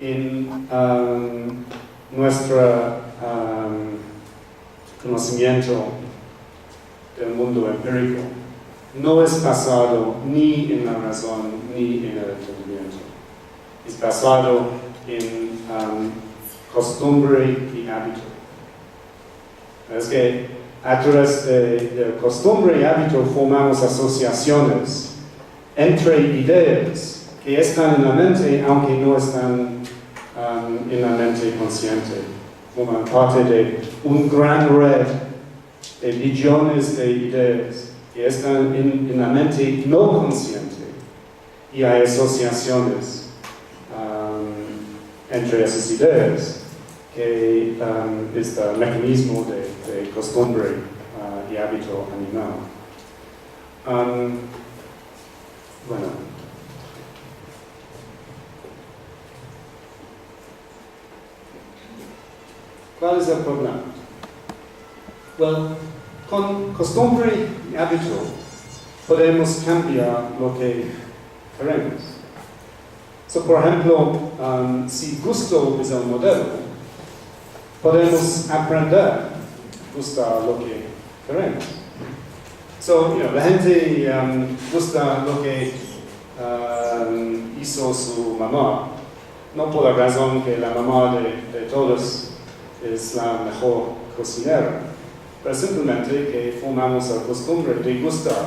en nuestro conocimiento del mundo empírico no es basado ni en la razón ni en el entendimiento. Es basado en costumbre y hábito. Es que a través de costumbre y hábito formamos asociaciones entre ideas que están en la mente, aunque no están en la mente consciente. Forman parte de un gran red de billones de ideas que están en la mente no consciente, y hay asociaciones entre esas ideas que es el mecanismo de costumbre y hábito animal. Bueno, ¿cuál es el problema? Well, con costumbre y hábito podemos cambiar lo que queremos. So, por ejemplo, si gusto es el modelo, podemos aprender a gustar lo que queremos. So, la gente gusta lo que hizo su mamá, no por la razón que la mamá de todos es la mejor cocinera, pero simplemente que formamos la costumbre de gustar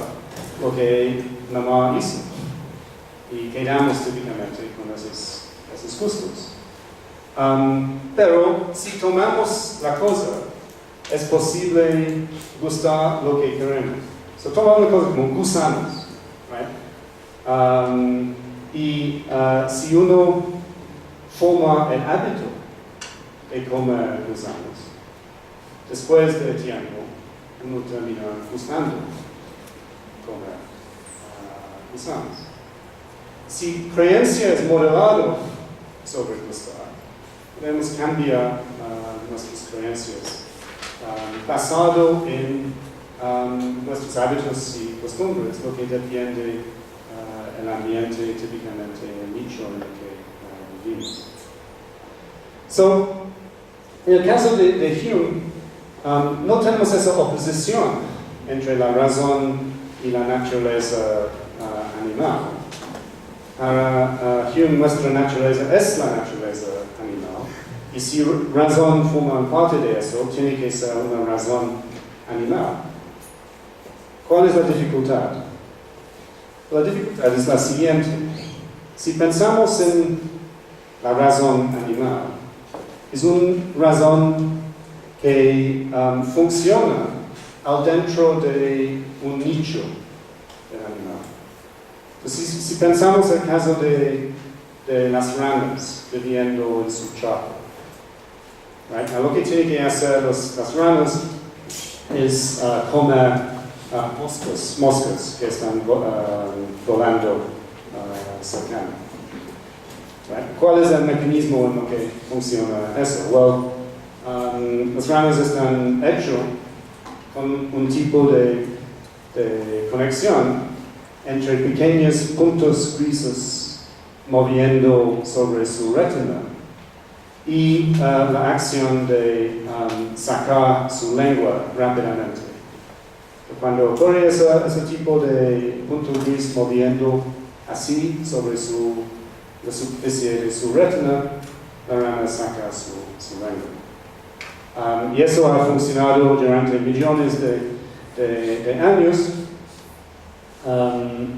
lo que mamá hizo y quedamos típicamente con esos gustos. Pero si tomamos la cosa, es posible gustar lo que queremos. So, tomamos la cosa como gusanos, right? Si uno forma el hábito de comer gusanos, después de tiempo, uno termina gustando comer gusanos. Si creencia es modelado sobre gustar, podemos cambiar nuestras creencias basado en nuestros hábitos y costumbres, lo que depende el ambiente, típicamente el nicho en el que vivimos. So, en el caso de Hume, no tenemos esa oposición entre la razón y la naturaleza animal. Para Hume, nuestra naturaleza es la naturaleza animal, y si razón forma parte de eso, tiene que ser una razón animal. ¿Cuál es la dificultad? La dificultad es la siguiente. Si pensamos en la razón animal, es una razón que funciona al dentro de un nicho del animal. Entonces, si pensamos el caso de las ranas viviendo en su charco, right? Lo que tienen que hacer las ranas es comer moscas que están volando cercano. Right? ¿Cuál es el mecanismo en lo que funciona eso? Well, las ranas están hechas con un tipo de conexión entre pequeños puntos grises moviendo sobre su retina y la acción de sacar su lengua rápidamente. Cuando ocurre ese tipo de punto gris moviendo así sobre la superficie de su retina, la rana saca su lengua. Y eso ha funcionado durante millones de años,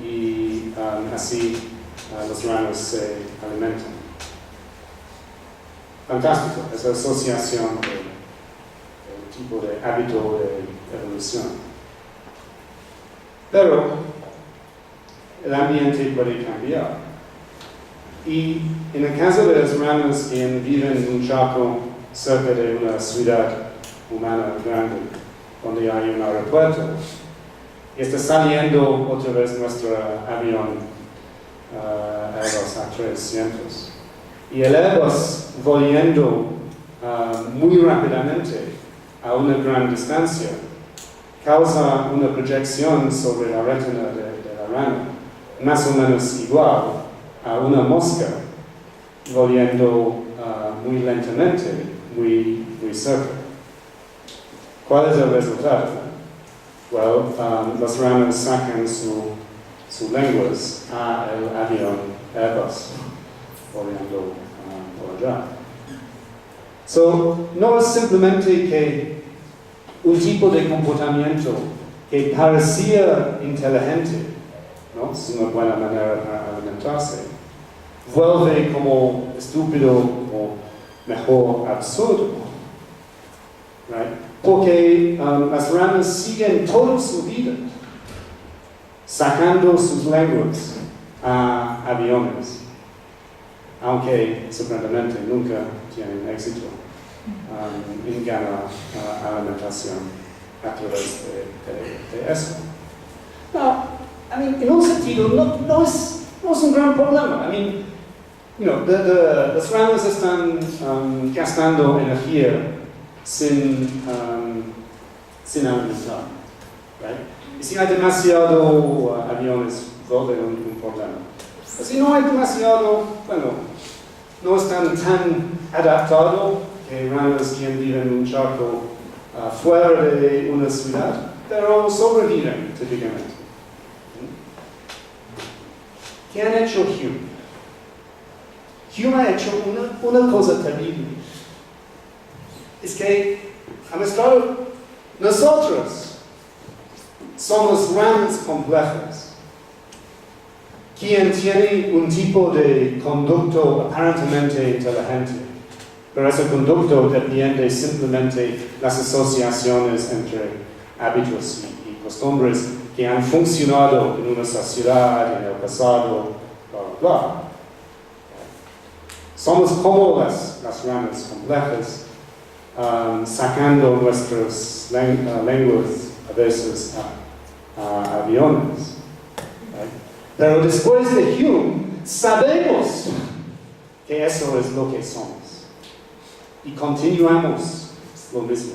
y así los ranas se alimentan. Fantástico, esa asociación del tipo de hábito de evolución. Pero el ambiente puede cambiar. Y en el caso de las ranas que viven en un charco cerca de una ciudad humana grande, donde hay un aeropuerto, y está saliendo otra vez nuestro avión Airbus A300. Y el Airbus volando muy rápidamente a una gran distancia causa una proyección sobre la retina de la rana, más o menos igual a una mosca volviendo muy lentamente, muy cerca. ¿Cuál es el resultado? Well, los ranas sacan sus lenguas al avión Airbus, volviendo por allá. So, no es simplemente que un tipo de comportamiento que parecía inteligente, ¿no? Es una buena manera para alimentarse, vuelve como estúpido o mejor absurdo, right? Porque las ranas siguen toda su vida sacando sus lenguas a aviones, aunque sorprendentemente nunca tienen éxito en ganar alimentación a través de eso. No, en un sentido no es un gran problema. Las ranas están gastando energía sin alimentar, right? Y si hay demasiado aviones, vuelve un problema. Si no hay demasiado, no están tan adaptados que ranas que viven en un charco fuera de una ciudad, pero sobreviven típicamente. ¿Qué han hecho Hume? Hume ha hecho una cosa terrible. Es que ha mostrado nosotros somos ranas complejas. Quien tiene un tipo de conducto aparentemente inteligente, pero ese conducto depende simplemente de las asociaciones entre hábitos y costumbres que han funcionado en una sociedad, en el pasado, bla, bla, bla. Somos como las ranas complejas, sacando nuestras lenguas a veces a aviones. Right? Pero después de Hume, sabemos que eso es lo que somos. Y continuamos lo mismo.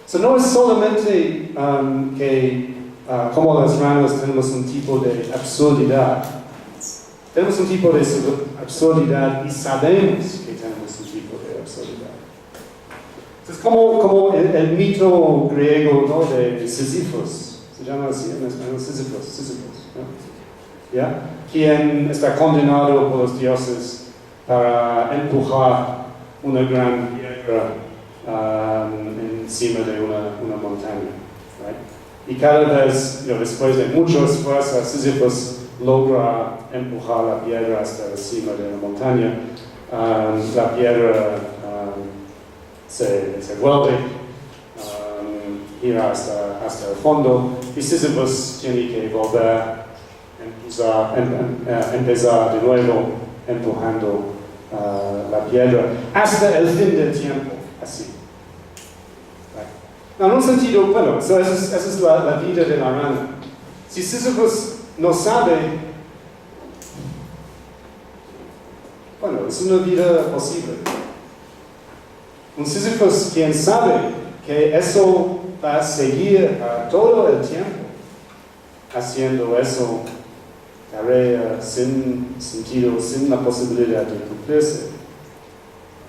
So, no es solamente que como las ranas tenemos un tipo de absurdidad. Tenemos un tipo de absurdidad y sabemos que tenemos un tipo de absurdidad. Es como el mito griego, ¿no? de Sísifos. Se llama así en español, Sísifos, ¿no? ¿Ya? Quien está condenado por los dioses para empujar una gran piedra encima de una montaña. Right? Y cada vez, después de mucho esfuerzo, Sísifos logra empujar la piedra hasta encima de la montaña. La piedra se vuelve, gira hasta el fondo, y Sísifos tiene que volver, empezar de nuevo empujando la piedra hasta el fin del tiempo, así. En un sentido, esa es la vida de la rana. Si Sísifos no sabe, es una vida posible. Un Sísifos quien sabe que eso va a seguir todo el tiempo, haciendo eso, tarea sin sentido, sin la posibilidad de cumplirse,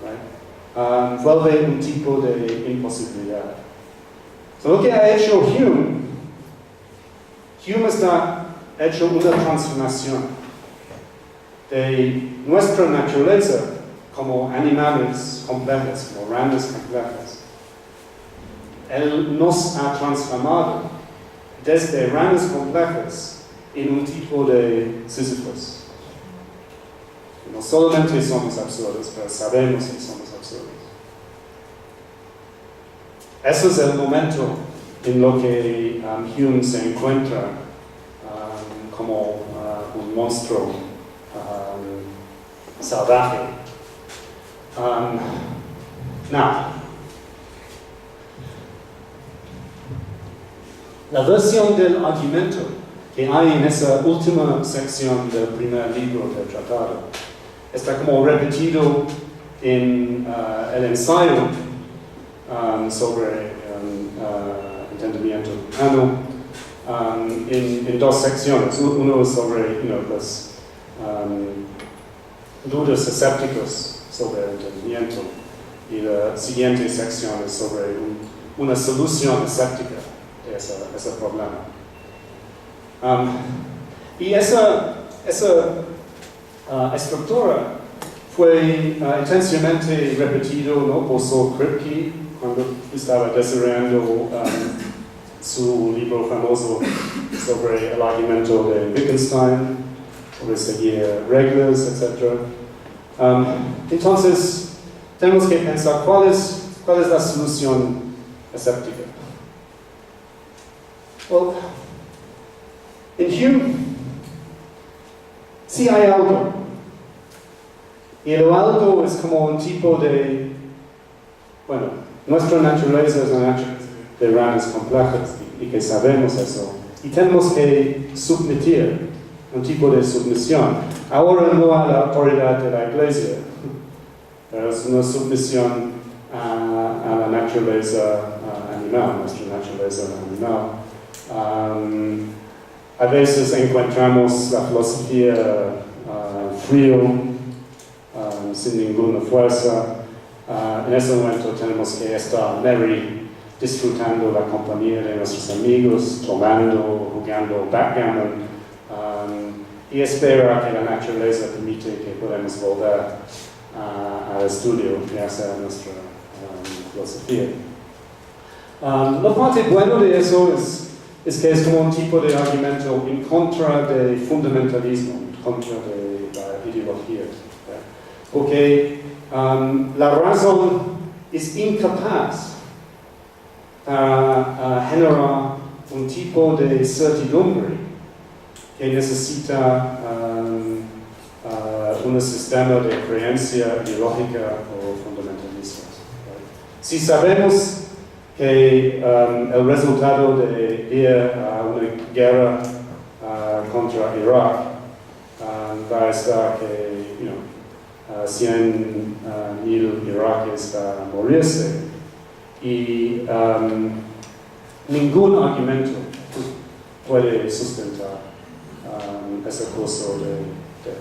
right? Vuelve un tipo de imposibilidad. So, lo que ha hecho Hume está hecho una transformación de nuestra naturaleza como animales complejos, como ranas complejas. Él nos ha transformado desde ranas complejas en un tipo de Sísifos. No solamente somos absurdos, pero sabemos que somos absurdos. Ese es el momento en lo que Hume se encuentra como un monstruo salvaje. La versión del argumento que hay en esa última sección del primer libro del tratado está como repetido en el ensayo sobre entendimiento humano en dos secciones. Uno es sobre dudas escépticos sobre el entendimiento, y la siguiente sección es sobre una solución escéptica de ese problema. Y esa estructura fue intencionalmente repetido, ¿no?, por Saul Kripke cuando estaba desarrollando su libro famoso sobre el argumento de Wittgenstein, sobre seguir reglas, etc. Entonces, tenemos que pensar cuál es la solución escéptica. Well, en Hume, sí hay algo. Y el algo es como un tipo de, bueno, nuestra naturaleza es una naturaleza de ramas complejas y que sabemos eso. Y tenemos que submitir, un tipo de submisión. Ahora no a la autoridad de la Iglesia, pero es una submisión a la naturaleza animal, nuestra naturaleza animal. A veces encontramos la filosofía frío, sin ninguna fuerza. En ese momento tenemos que estar merry, disfrutando la compañía de nuestros amigos, tomando, jugando backgammon, y espera que la naturaleza permite que podamos volver al estudio y hacer nuestra filosofía. La parte buena de eso es que es como un tipo de argumento en contra del fundamentalismo, en contra de la ideología. Porque la razón es incapaz para generar un tipo de certidumbre que necesita un sistema de creencia ideológica o fundamentalista. Si sabemos que el resultado de ir a una guerra contra Irak va a estar que 100,000 iraquíes van a morirse, y ningún argumento puede sustentar ese curso de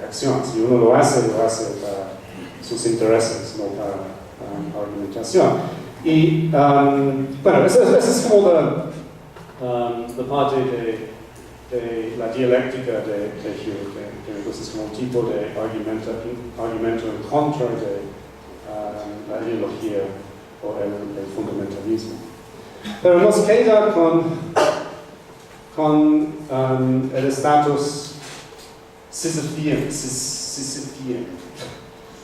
acción. Si uno lo hace para sus intereses, no para argumentación. Y bueno, esa es como la parte de la dialéctica de Hume, que es como un tipo de argumento en contra de la ideología o el fundamentalismo. Pero nos queda con el estatus sisyphean,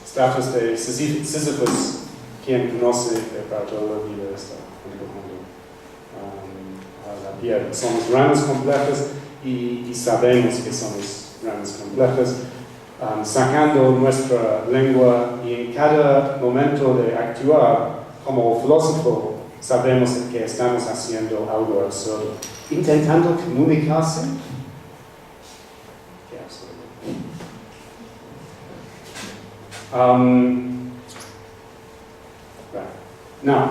estatus de Sísifos. Quien conoce el parte de la vida está empujando a la piedra. Somos ramas complejas y sabemos que somos ramas complejas, sacando nuestra lengua, y en cada momento de actuar como filósofo sabemos que estamos haciendo algo absurdo. Intentando comunicarse. Qué absurdo. Now,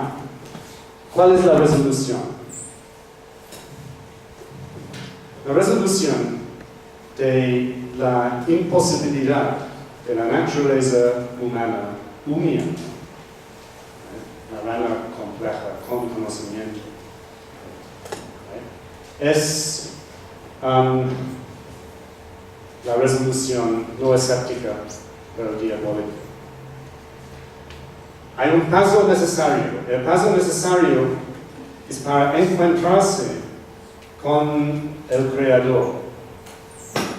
¿cuál es la resolución? La resolución de la imposibilidad de la naturaleza humana humana, la rama compleja con conocimiento, es la resolución no escéptica, pero diabólica. Hay un paso necesario. El paso necesario es para encontrarse con el Creador,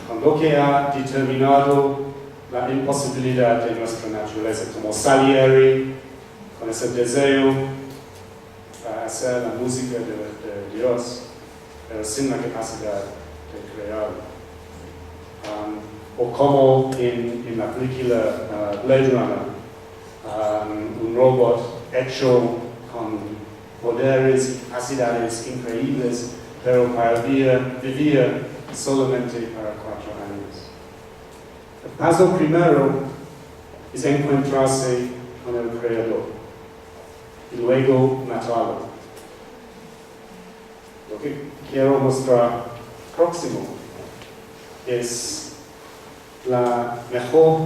con lo que ha determinado la imposibilidad de nuestra naturaleza, como Salieri, con ese deseo para hacer la música de Dios, pero sin la capacidad de crearlo. O como en la película Blade Runner, un robot hecho con poderes y capacidades increíbles, pero para vivir solamente para 4 años. El paso primero es encontrarse con el Creador y luego matarlo. Lo que quiero mostrar próximo es la mejor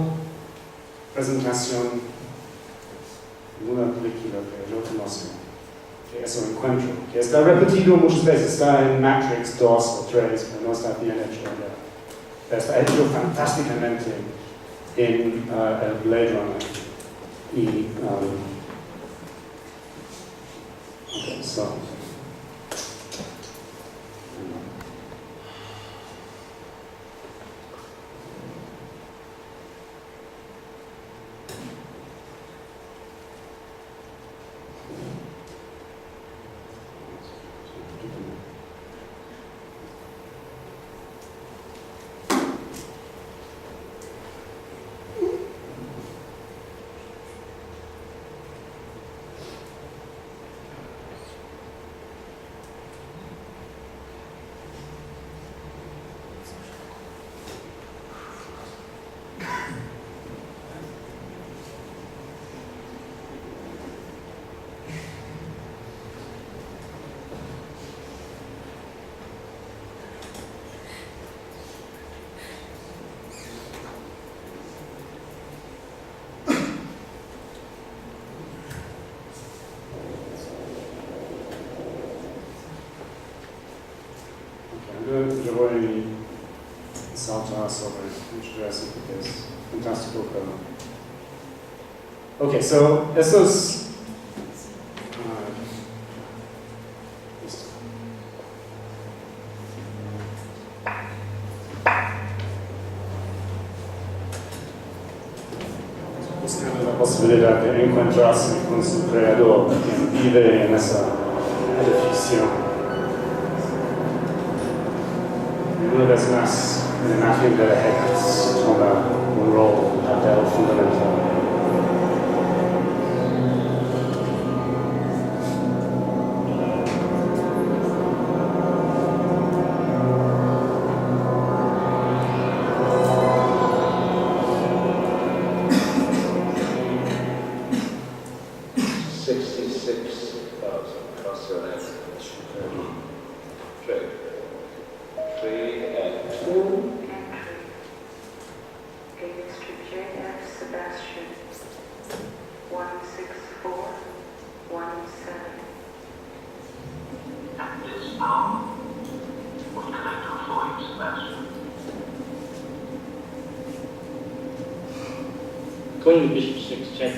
presentación en una película que yo conozco, que es un encuentro, que está repetido muchas veces, está en Matrix 2 o 3, pero no está bien hecho allá. Está hecho fantásticamente en el Blade Runner. Y, okay, so. Je voy a saltar sobre muchas veces porque es fantástico, pero... Ok, so, estos... listo. Buscando la posibilidad de encontrarse con su creador, quien vive en ese edificio. Una vez más, la imagen de la Hex toma un rol, un papel fundamental. Queen Bishop 6, check.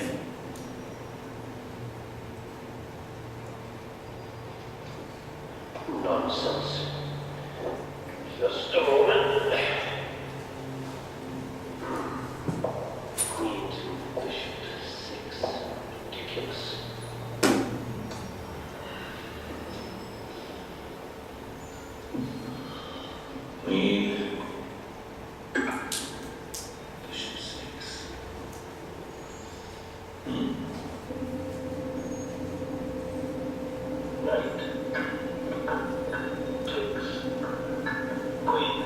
Nonsense. Just a moment. Queen to Bishop 6. Ridiculous. Queen. Bishop 6. Knight. Takes. Queen.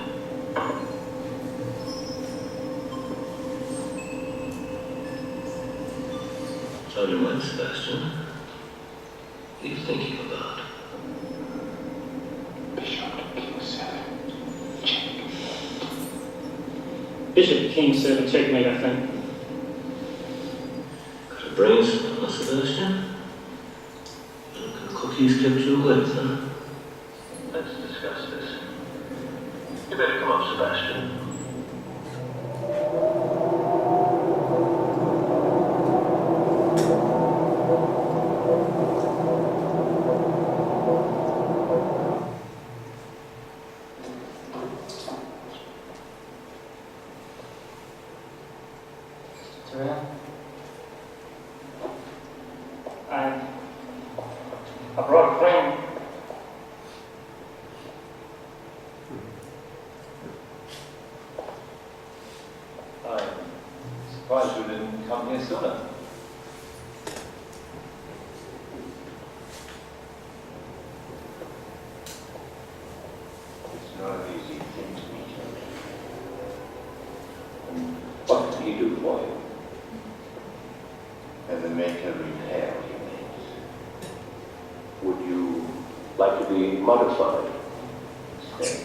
On your mind, Sebastian. What are you thinking about? Bishop King 7. Check. Bishop King 7, checkmate, I think. Got a brains, huh, Sebastian? What kind of cookies kept you awake, huh? Let's discuss this. You better come up, Sebastian. I brought a friend. I'm surprised you didn't come here sooner. It's not an easy thing to meet you. And what can he do for you? And then make a repair he makes. Would you like to be modified? Stay.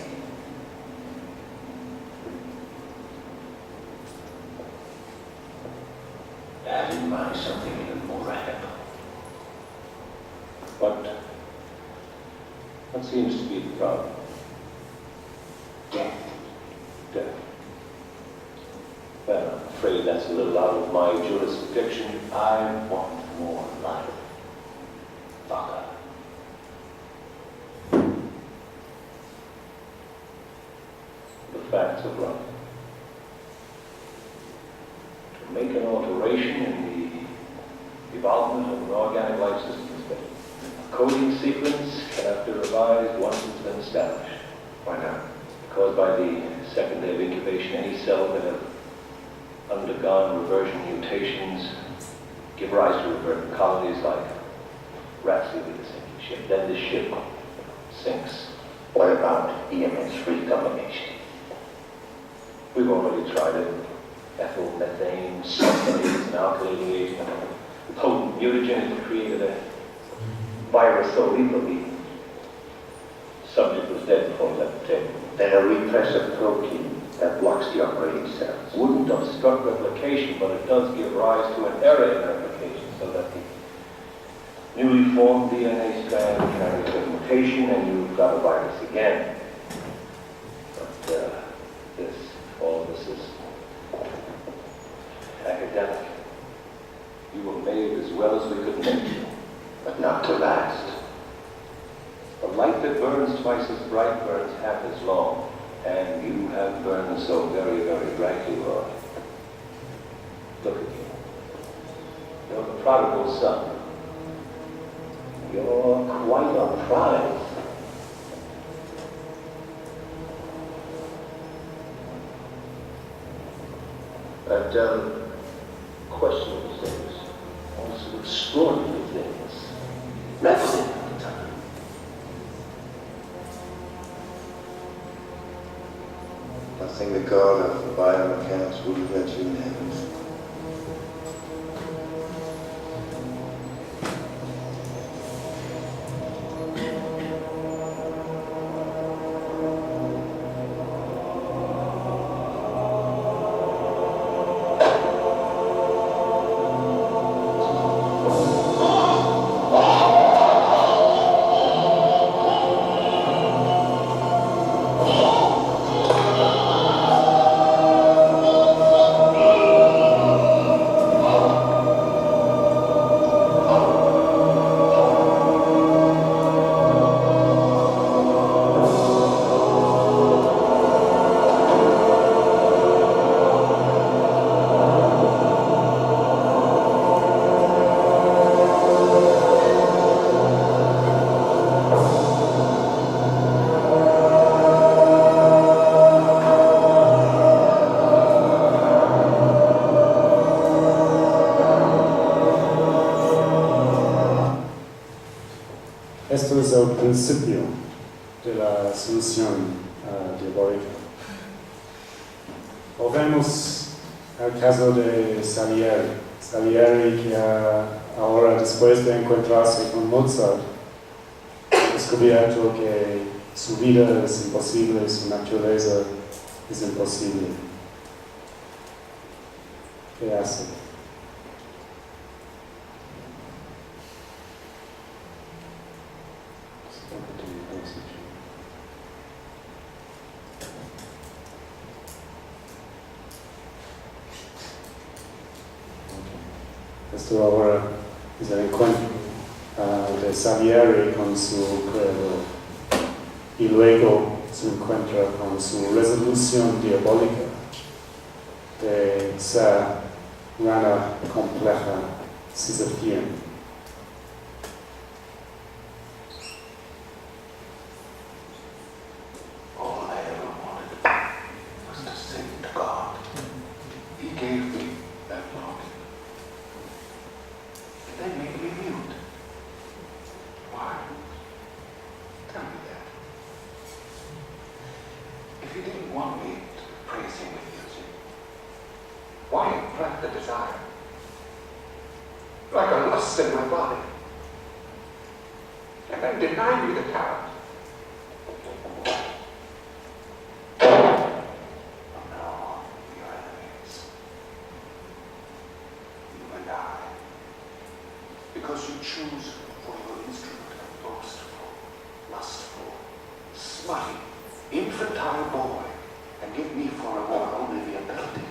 What seems to be the problem? Death. Death. Well, I'm afraid that's a little out of my jurisdiction. I want more life. Fucker. The facts of life. To make an alteration in the development of an organic life system is better. A coding sequence cannot be revised once it's been established. Why not? Because by the second day of incubation, any cell that have undergone reversion mutations give rise to revert colonies like rats leaving a sinking ship. Then the ship sinks. What about EMS recombination? We've already tried it. Ethyl, methane, sulfonates, and alkylating agent. Potent mutagen has created a virus so lethal the subject was dead before he left the table. Then a repressive protein that blocks the operating cells. Wouldn't obstruct replication, but it does give rise to an error in replication so that the newly formed DNA strand carries a mutation and you've got a virus again. But all of this is academic. You were made as well as we could make you. But not to last. A light that burns twice as bright burns half as long. And you have burned so very, very brightly, Roy. Look at you. You're the prodigal son. You're quite a prize. I've done questionable things, also extraordinary things. Nothing at the time. Nothing the God of the biomechanics wouldn't let you in heaven. Esto es el principio de la solución diabólica. O vemos el caso de Salieri. Salieri que ahora, después de encontrarse con Mozart, ha descubierto que su vida es imposible, su naturaleza es imposible. ¿Qué hace? Esto ahora es el encuentro de Salieri con su creador y luego se encuentra con su resolución diabólica de esa rana compleja schizofrenia. All I ever wanted was to sing to God. He gave me that longing. It then made me mute. Why? Tell me that. If he didn't want me to praise him with music, why plant the desire? Like a lust in my body. And then deny me the talent. Because you choose for your instrument a boastful, lustful, smutty, infantile boy, and give me for a boy only the ability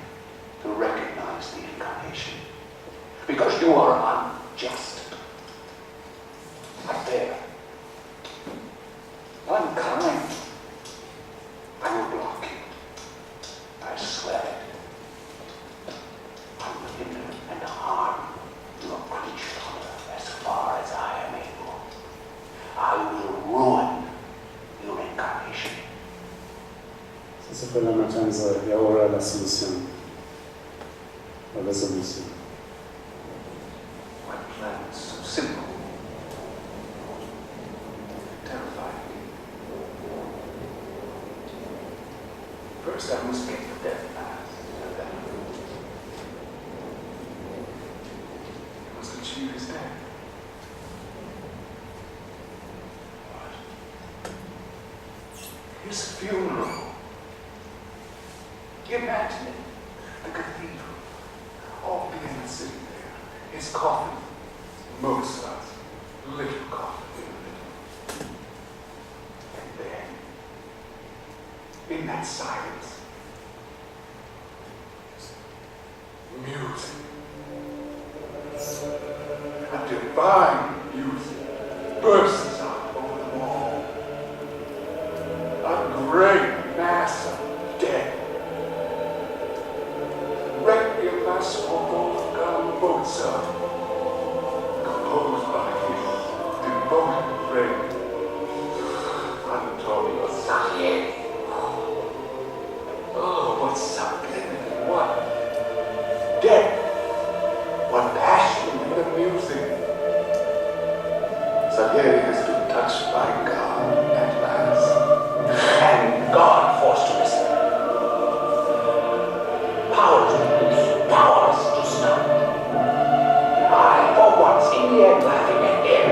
to recognize the incarnation. Because you are unjust, unfair, unkind. I will block you. I swear it. I will hinder and harm your creature on earth as far as I am able. I will ruin your incarnation. Questa è la matanza e ora la soluzione, la soluzione. My plan is so simple. Terrifying. First I must get the death pass, and then I must achieve his death. What? His funeral. Imagine it. The cathedral. All Vienna sitting there. His coffin. Mozart's little coffin. And then, in that silence, music. A divine music bursts out over the wall. A great mass of dead. Requiem Mass for Wolfgang Mozart, composed by his devoted friend, Antonio Salieri. Oh, what sublimity, what depth, what passion in the music. Salieri has been touched by God at last, and God forced to listen. Powerless to stop. I, for once, in the end, laughing at him.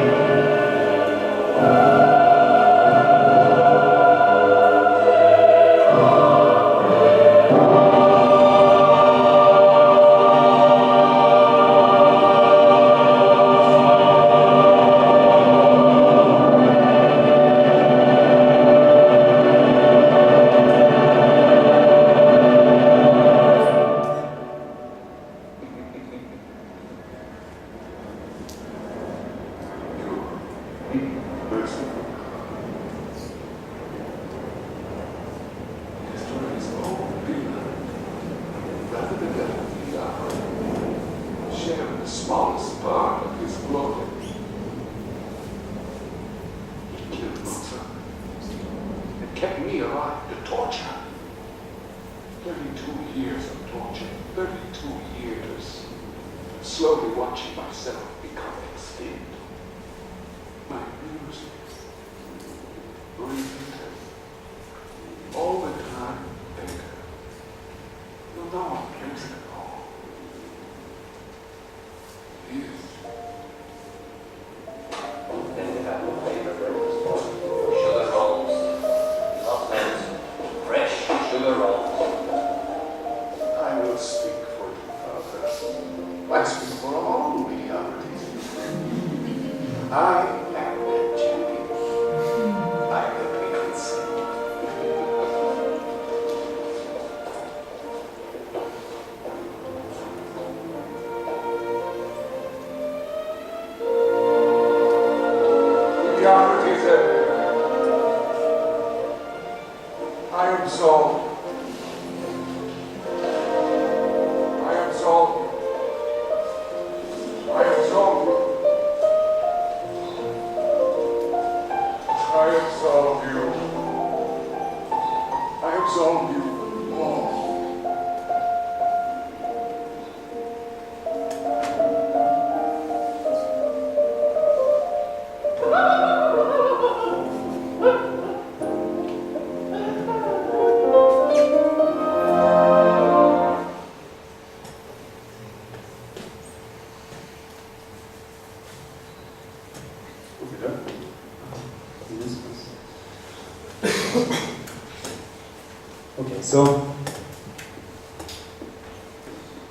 Okay, so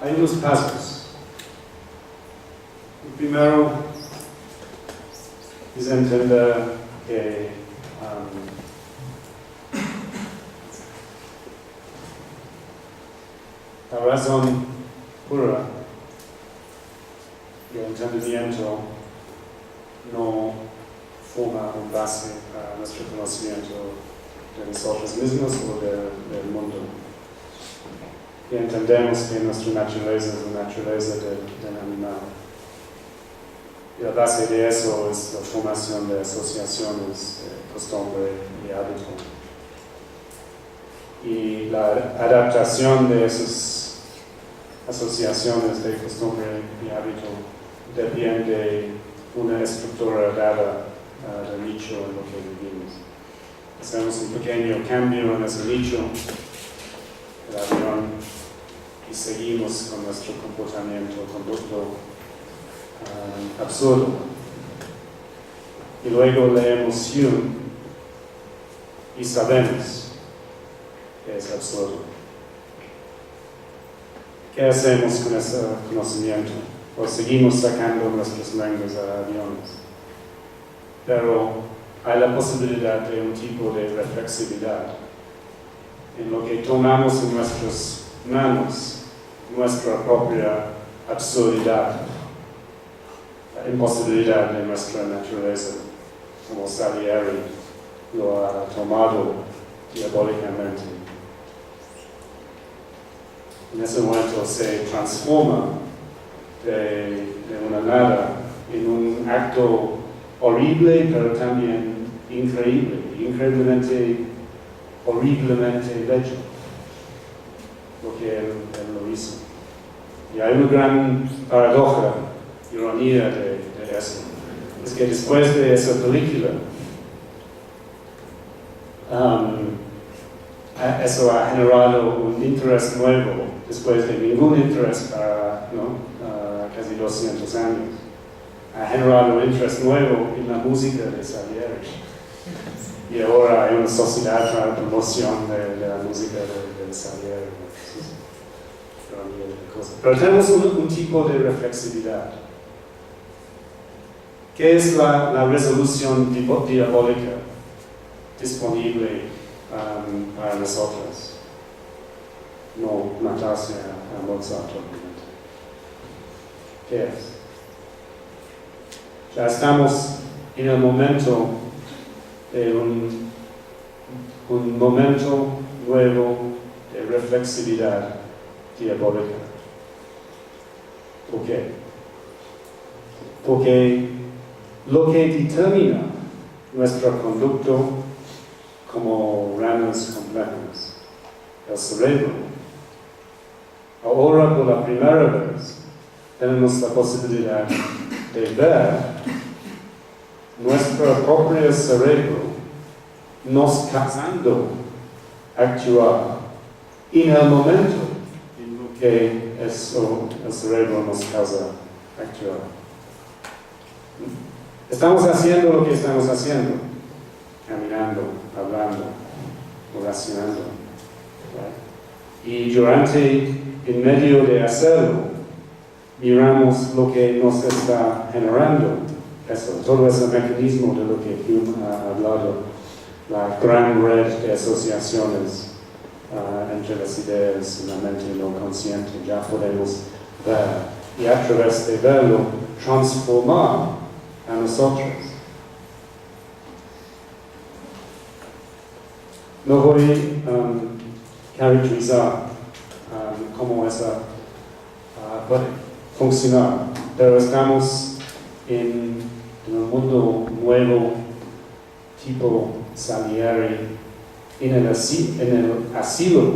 hay unos pasos. El primero es entender que La razón pura y el entendimiento no forma un base para nuestro conocimiento de nosotros mismos o del mundo. Y entendemos que nuestra naturaleza es la naturaleza del animal. Y la base de eso es la formación de asociaciones, de costumbre y hábito. Y la adaptación de esas asociaciones de costumbre y hábito depende de una estructura dada del nicho en lo que vivimos. Hacemos un pequeño cambio en ese nicho, el avión, y seguimos con nuestro comportamiento, conducto absurdo. Y luego leemos Hume y sabemos que es absurdo. ¿Qué hacemos con ese conocimiento? O seguimos sacando nuestras lenguas a aviones. Pero hay la posibilidad de un tipo de reflexividad en lo que tomamos en nuestras manos nuestra propia absurdidad, la imposibilidad de nuestra naturaleza, como Salieri lo ha tomado diabólicamente. En ese momento se transforma de una nada en un acto horrible, pero también increíble, increíblemente, horriblemente bello, lo que él lo hizo. Y hay una gran paradoja, ironía de eso. Es que después de esa película, eso ha generado un interés nuevo, después de ningún interés para casi 200 años. Ha generado un interés nuevo en la música de Salieri. Y ahora hay una sociedad para la promoción de la música de Salieri. Pero tenemos un tipo de reflexividad. ¿Qué es la resolución diabólica disponible para nosotros? No matarse a Mozart, obviamente. ¿Qué es? Ya estamos en el momento de un momento nuevo de reflexividad diabólica. ¿Por qué? Porque lo que determina nuestro conducto como ramas complejas, el cerebro, ahora por la primera vez tenemos la posibilidad de ver nuestro propio cerebro nos causando actuar en el momento en lo que el cerebro nos causa actuar. Estamos haciendo lo que estamos haciendo, caminando, hablando, oracionando. ¿Right? Y en medio de hacerlo, miramos lo que nos está generando eso, todo ese mecanismo de lo que Hume ha hablado, la gran red de asociaciones entre las ideas y la mente no consciente, ya podemos ver y a través de verlo transformar a nosotros. No voy a caracterizar cómo esa puede funcionar, pero estamos en un mundo nuevo, tipo Salieri, en el asilo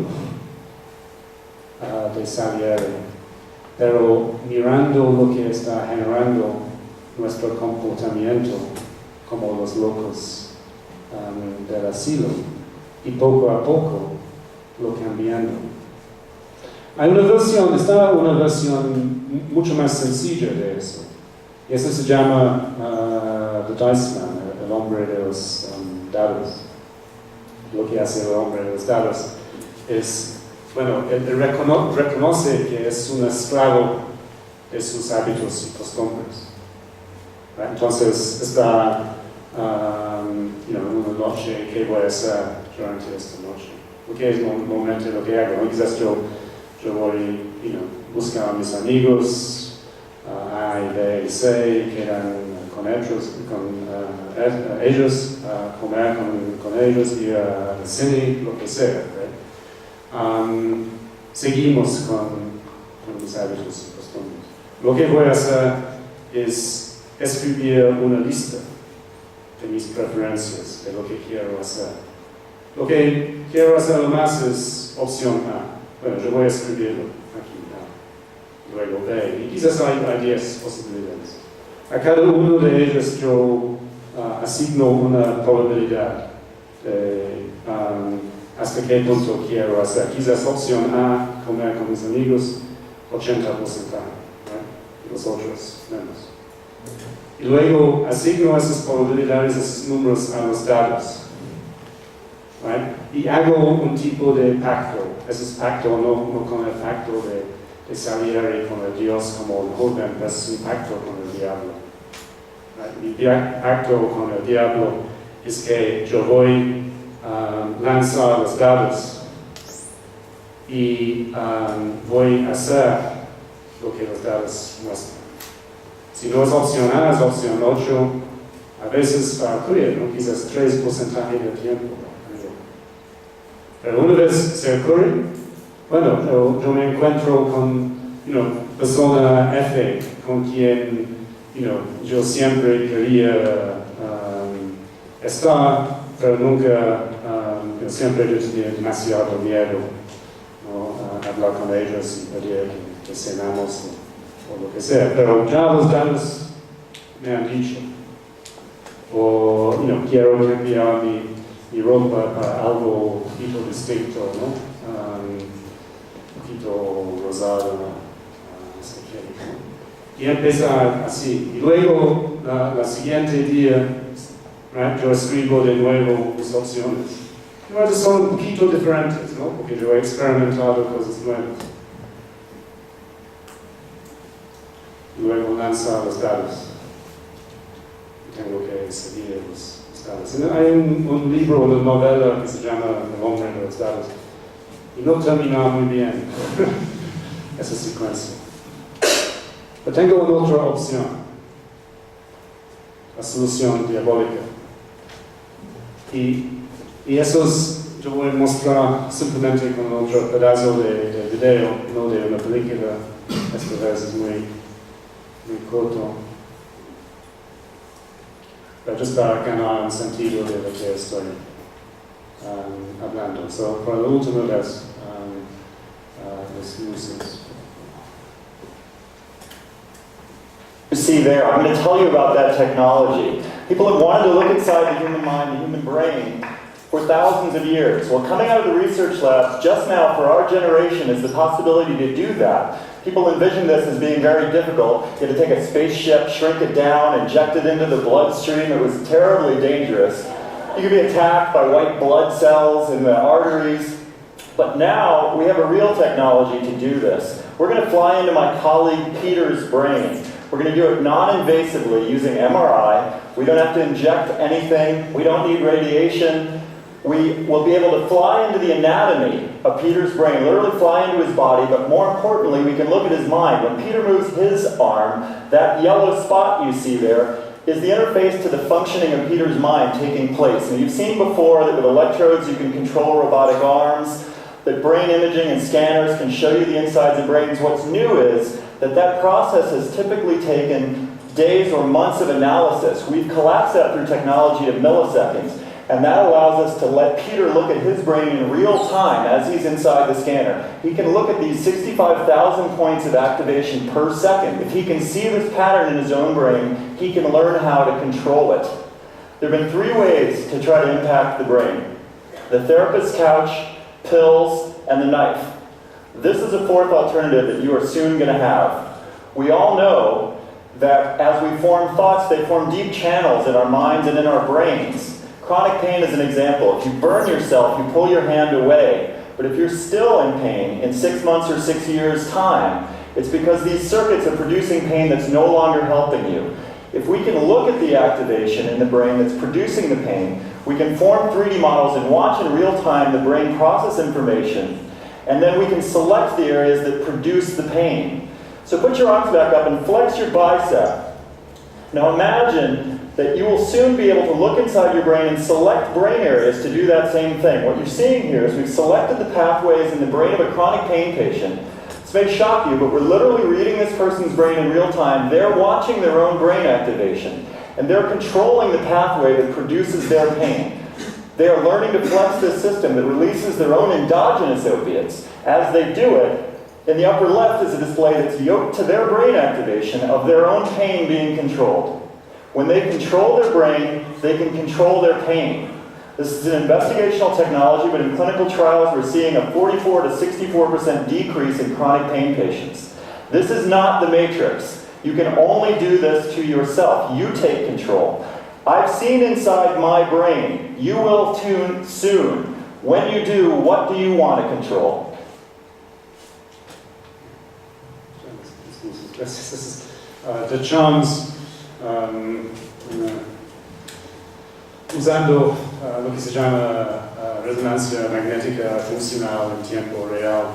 de Salieri, pero mirando lo que está generando nuestro comportamiento como los locos del asilo, y poco a poco lo cambiando. Hay una versión mucho más sencilla de eso, y eso se llama The Dice Man, el hombre de los dados. Lo que hace el hombre de los dados es, él reconoce que es un esclavo de sus hábitos y costumbres. Entonces está una noche, ¿qué voy a hacer durante esta noche? Porque es normalmente lo que hago, ¿no? Quizás yo voy, buscar a mis amigos, A y B y C, quedan con ellos, comer con ellos, ir al cine, lo que sea. Seguimos con mis hábitos y costumbres. Lo que voy a hacer es escribir una lista de mis preferencias, de lo que quiero hacer. Lo que quiero hacer más es opción A. Bueno, yo voy a escribirlo aquí, luego B, y quizás hay 10 posibilidades. A cada uno de ellos yo asigno una probabilidad de hasta qué punto quiero hacer. Quizás opción A, comer con mis amigos, 80%, ¿right? Los otros menos. Y luego asigno esas probabilidades, esos números a los dados. Right? Y hago un tipo de pacto. Ese es pacto, no con el pacto de salir con el Dios como el joven, pero es un pacto con el diablo. Right? Mi pacto con el diablo es que yo voy a lanzar los dados y voy a hacer lo que los dados muestran. Si no es opción A, es opción 8, a veces va a ocurrir, ¿no? Quizás 3% del tiempo. Pero una vez se ocurre, bueno, yo me encuentro con persona F, con quien yo siempre quería estar, pero nunca, siempre yo tenía demasiado miedo, ¿no? A hablar con ellos y pedir que cenamos o lo que sea. Pero ya los dados me han dicho, o quiero cambiar mi ropa para algo un poquito distinto, ¿no? Un poquito rosado, no sé qué. Y empezar así. Y luego, la siguiente día, right, yo escribo de nuevo mis opciones. Bueno, son un poquito diferentes, ¿no? Porque yo he experimentado cosas nuevas. Y luego lanzar los dados. Y tengo que seguir los dados. Hay un libro, una novela que se llama El hombre de los dados. Y no termina muy bien esa secuencia. Pero tengo una otra opción. La solución diabólica. Y eso yo voy a mostrar simplemente con otro pedazo de video, no de una película. Esta vez es muy corto. Pero just para ganar un sentido de lo que estoy hablando. So, para la última vez, los luces. You see there, I'm going to tell you about that technology. People have wanted to look inside the human mind, the human brain, for thousands of years. Well, coming out of the research labs just now for our generation is the possibility to do that. People envision this as being very difficult. You had to take a spaceship, shrink it down, inject it into the bloodstream. It was terribly dangerous. You could be attacked by white blood cells in the arteries. But now we have a real technology to do this. We're going to fly into my colleague Peter's brain. We're going to do it non-invasively using MRI. We don't have to inject anything. We don't need radiation. We will be able to fly into the anatomy of Peter's brain, literally fly into his body, but more importantly, we can look at his mind. When Peter moves his arm, that yellow spot you see there is the interface to the functioning of Peter's mind taking place. And you've seen before that with electrodes you can control robotic arms, that brain imaging and scanners can show you the insides of brains. What's new is that process has typically taken days or months of analysis. We've collapsed that through technology to milliseconds. And that allows us to let Peter look at his brain in real time as he's inside the scanner. He can look at these 65,000 points of activation per second. If he can see this pattern in his own brain, he can learn how to control it. There have been 3 ways to try to impact the brain: the therapist's couch, pills, and the knife. This is a 4th alternative that you are soon going to have. We all know that as we form thoughts, they form deep channels in our minds and in our brains. Chronic pain is an example. If you burn yourself, you pull your hand away. But if you're still in pain in 6 months or 6 years' time, it's because these circuits are producing pain that's no longer helping you. If we can look at the activation in the brain that's producing the pain, we can form 3D models and watch in real time the brain process information, and then we can select the areas that produce the pain. So put your arms back up and flex your bicep. Now imagine that you will soon be able to look inside your brain and select brain areas to do that same thing. What you're seeing here is we've selected the pathways in the brain of a chronic pain patient. This may shock you, but we're literally reading this person's brain in real time. They're watching their own brain activation, and they're controlling the pathway that produces their pain. They are learning to flex this system that releases their own endogenous opiates. As they do it, in the upper left is a display that's yoked to their brain activation of their own pain being controlled. When they control their brain, they can control their pain. This is an investigational technology, but in clinical trials we're seeing a 44 to 64% decrease in chronic pain patients. This is not the matrix. You can only do this to yourself. You take control. I've seen inside my brain. You will too soon. When you do, what do you want to control? This is the charms usando lo che si chiama resonancia magnética funcional en tiempo real.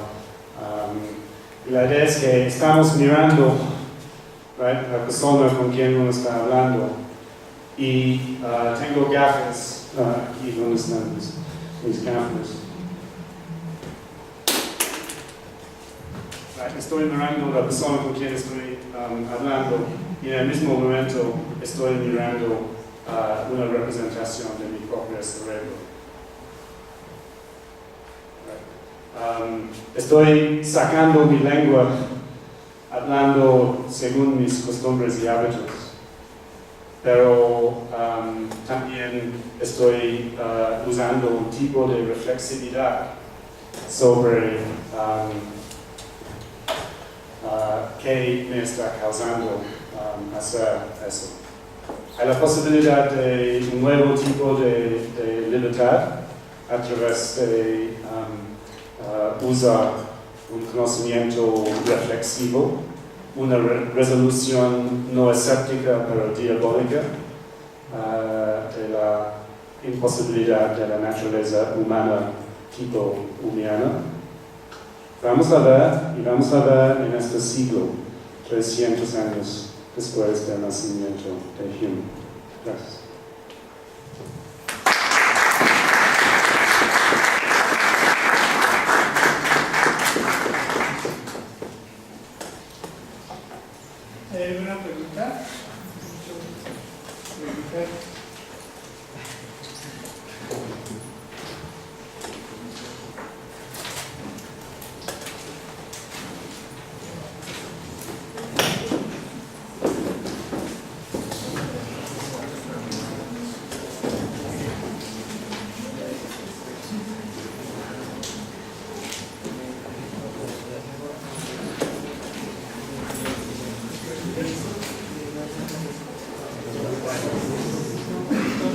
La idea es que estamos mirando, right, la persona con quien uno está hablando y tengo gafas, aquí donde están mis gafas. Right, estoy mirando la persona con quien estoy hablando y en el mismo momento estoy mirando una representación de mi propio cerebro. Estoy sacando mi lengua, hablando según mis costumbres y hábitos, pero también estoy usando un tipo de reflexividad sobre qué me está causando hacer eso. Hay la posibilidad de un nuevo tipo de libertad a través de usar un conocimiento reflexivo, una resolución no escéptica pero diabólica de la imposibilidad de la naturaleza humana tipo humana. Vamos a ver en este siglo, 300 años después del nacimiento de Hume. Gracias. ¿Una pregunta?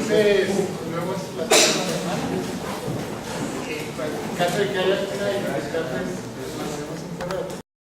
Entonces, nos vemos la próxima semana. En caso de que haya alguna dificultad, pues